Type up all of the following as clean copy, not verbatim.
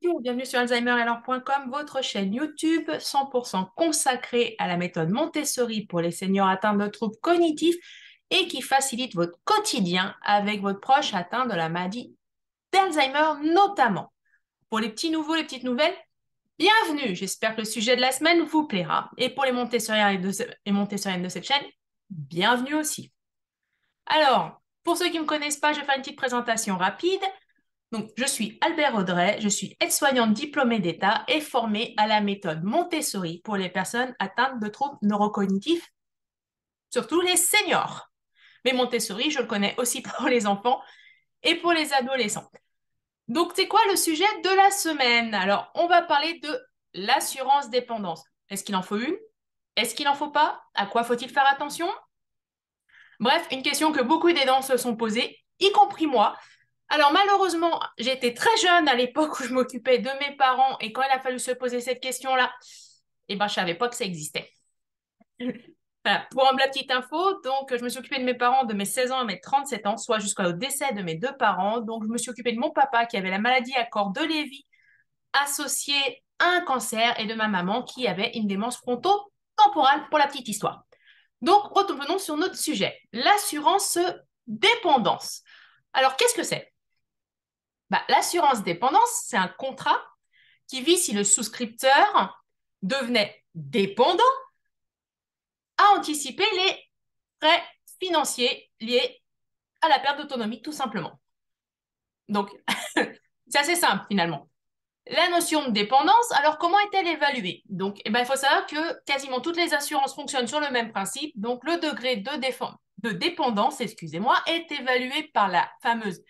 Bonjour, bienvenue sur alzheimeralors.com, votre chaîne YouTube 100% consacrée à la méthode Montessori pour les seniors atteints de troubles cognitifs et qui facilite votre quotidien avec votre proche atteint de la maladie d'Alzheimer notamment. Pour les petits nouveaux, les petites nouvelles, bienvenue. J'espère que le sujet de la semaine vous plaira. Et pour les Montessoriens et Montessoriennes de cette chaîne, bienvenue aussi. Alors, pour ceux qui ne me connaissent pas, je vais faire une petite présentation rapide. Donc, je suis Albert Audrey, je suis aide-soignante diplômée d'État et formée à la méthode Montessori pour les personnes atteintes de troubles neurocognitifs, surtout les seniors. Mais Montessori, je le connais aussi pour les enfants et pour les adolescents. Donc, c'est quoi le sujet de la semaine? Alors, on va parler de l'assurance dépendance. Est-ce qu'il en faut une? Est-ce qu'il n'en faut pas? À quoi faut-il faire attention? Bref, une question que beaucoup d'aidants se sont posées, y compris moi. Alors malheureusement, j'étais très jeune à l'époque où je m'occupais de mes parents et quand il a fallu se poser cette question-là, je ne savais pas que ça existait. Voilà. Pour la petite info, donc je me suis occupée de mes parents de mes 16 ans à mes 37 ans, soit jusqu'au décès de mes deux parents. Donc je me suis occupée de mon papa qui avait la maladie à corps de Lévy associée à un cancer et de ma maman qui avait une démence fronto-temporale pour la petite histoire. Donc revenons sur notre sujet, l'assurance dépendance. Alors qu'est-ce que c'est? L'assurance dépendance, c'est un contrat qui vit si le souscripteur devenait dépendant à anticiper les frais financiers liés à la perte d'autonomie, tout simplement. Donc, c'est assez simple finalement. La notion de dépendance, alors comment est-elle évaluée? Donc, il faut savoir que quasiment toutes les assurances fonctionnent sur le même principe. Donc, le degré de dépendance, excusez-moi, est évalué par la fameuse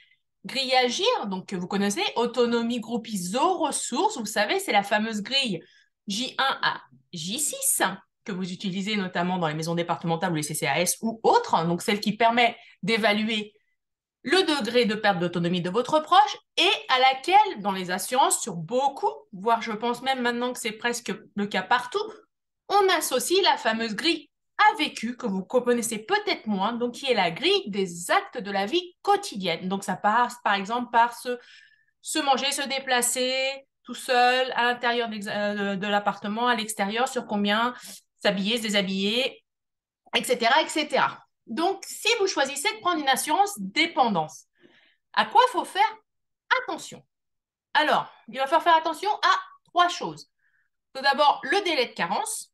grille Agir, donc que vous connaissez, autonomie groupe ISO, ressources, vous savez, c'est la fameuse grille J1 à J6 que vous utilisez notamment dans les maisons départementales ou les CCAS ou autres, donc celle qui permet d'évaluer le degré de perte d'autonomie de votre proche et à laquelle, dans les assurances, sur beaucoup, voire je pense même maintenant que c'est presque le cas partout, on associe la fameuse grille à vécu, que vous connaissez peut-être moins, donc qui est la grille des actes de la vie quotidienne. Donc ça passe par exemple par se manger, se déplacer tout seul à l'intérieur de l'appartement, à l'extérieur, sur combien, s'habiller, se déshabiller, etc., etc. Donc, si vous choisissez de prendre une assurance dépendance, à quoi il faut faire attention? Alors, il va falloir faire attention à trois choses. Tout d'abord, le délai de carence.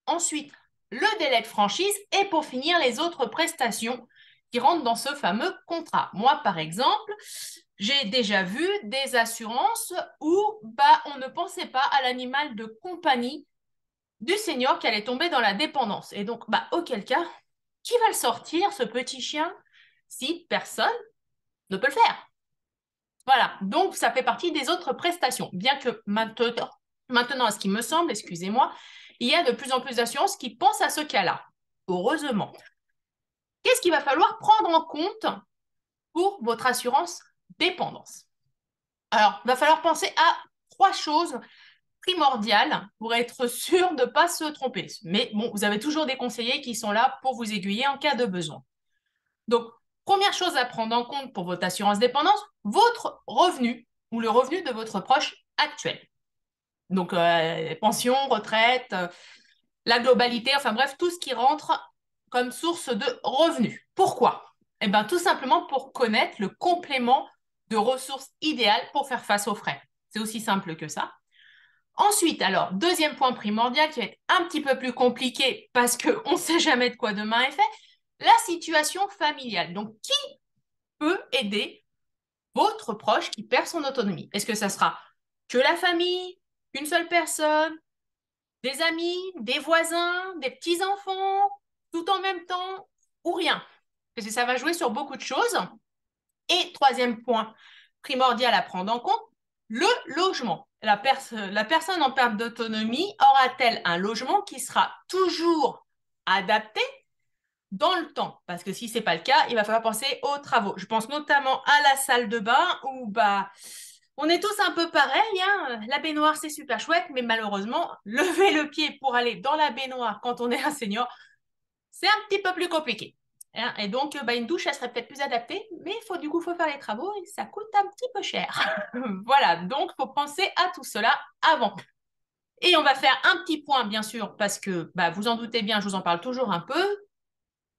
Ensuite, le délai de franchise. Et pour finir, les autres prestations qui rentrent dans ce fameux contrat. Moi, par exemple, j'ai déjà vu des assurances où on ne pensait pas à l'animal de compagnie du senior qui allait tomber dans la dépendance. Et donc, auquel cas, qui va le sortir, ce petit chien, si personne ne peut le faire? Voilà, donc ça fait partie des autres prestations. Bien que maintenant, à ce qui me semble, excusez-moi, il y a de plus en plus d'assurances qui pensent à ce cas-là. Heureusement. Qu'est-ce qu'il va falloir prendre en compte pour votre assurance dépendance? Alors, il va falloir penser à trois choses primordiales pour être sûr de ne pas se tromper. Mais bon, vous avez toujours des conseillers qui sont là pour vous aiguiller en cas de besoin. Donc, première chose à prendre en compte pour votre assurance dépendance, votre revenu ou le revenu de votre proche actuel. Donc, pension, retraite, la globalité, enfin bref, tout ce qui rentre comme source de revenus. Pourquoi? Eh bien, tout simplement pour connaître le complément de ressources idéales pour faire face aux frais. C'est aussi simple que ça. Ensuite, alors, deuxième point primordial qui va être un petit peu plus compliqué parce qu'on ne sait jamais de quoi demain est fait, la situation familiale. Donc, qui peut aider votre proche qui perd son autonomie? Est-ce que ça sera que la famille, une seule personne, des amis, des voisins, des petits-enfants, tout en même temps ou rien? Parce que ça va jouer sur beaucoup de choses. Et troisième point primordial à prendre en compte, le logement. La personne en perte d'autonomie aura-t-elle un logement qui sera toujours adapté dans le temps? Parce que si ce n'est pas le cas, il va falloir penser aux travaux. Je pense notamment à la salle de bain où on est tous un peu pareils, hein. La baignoire, c'est super chouette, mais malheureusement, lever le pied pour aller dans la baignoire quand on est un senior, c'est un petit peu plus compliqué. hein. Et donc, une douche, elle serait peut-être plus adaptée, mais du coup, il faut faire les travaux et ça coûte un petit peu cher. Voilà, donc, il faut penser à tout cela avant. Et on va faire un petit point, bien sûr, parce que vous en doutez bien, je vous en parle toujours un peu.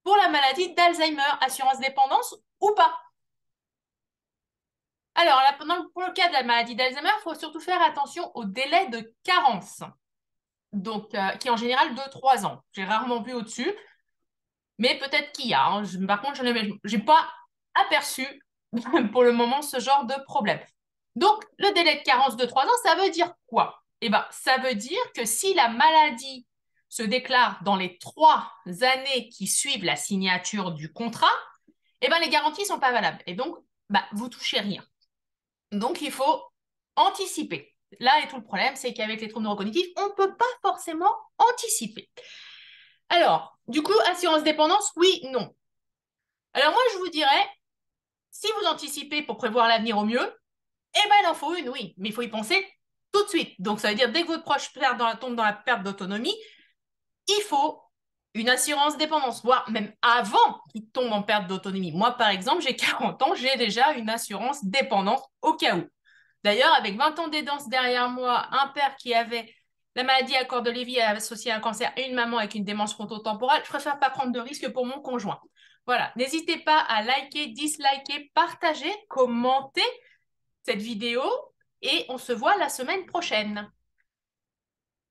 Pour la maladie d'Alzheimer, assurance dépendance ou pas? Alors, là, pour le cas de la maladie d'Alzheimer, il faut surtout faire attention au délai de carence, donc, qui est en général de 3 ans. J'ai rarement vu au-dessus, mais peut-être qu'il y a, hein. Par contre, je n'ai pas aperçu pour le moment ce genre de problème. Donc, le délai de carence de 3 ans, ça veut dire quoi? Eh bien, ça veut dire que si la maladie se déclare dans les 3 années qui suivent la signature du contrat, eh bien, les garanties ne sont pas valables. Et donc, vous touchez rien. Donc, il faut anticiper. Là est tout le problème, c'est qu'avec les troubles neurocognitifs, on ne peut pas forcément anticiper. Alors, du coup, assurance dépendance, oui, non. Alors moi, je vous dirais, si vous anticipez pour prévoir l'avenir au mieux, eh ben, il en faut une, oui, mais il faut y penser tout de suite. Donc, ça veut dire, dès que votre proche tombe dans la perte d'autonomie, il faut une assurance dépendance, voire même avant qu'il tombe en perte d'autonomie. Moi, par exemple, j'ai 40 ans, j'ai déjà une assurance dépendance au cas où. D'ailleurs, avec 20 ans d'aidance derrière moi, un père qui avait la maladie à corps de Lévy associée à un cancer et une maman avec une démence frontotemporale, je préfère pas prendre de risques pour mon conjoint. Voilà, n'hésitez pas à liker, disliker, partager, commenter cette vidéo et on se voit la semaine prochaine.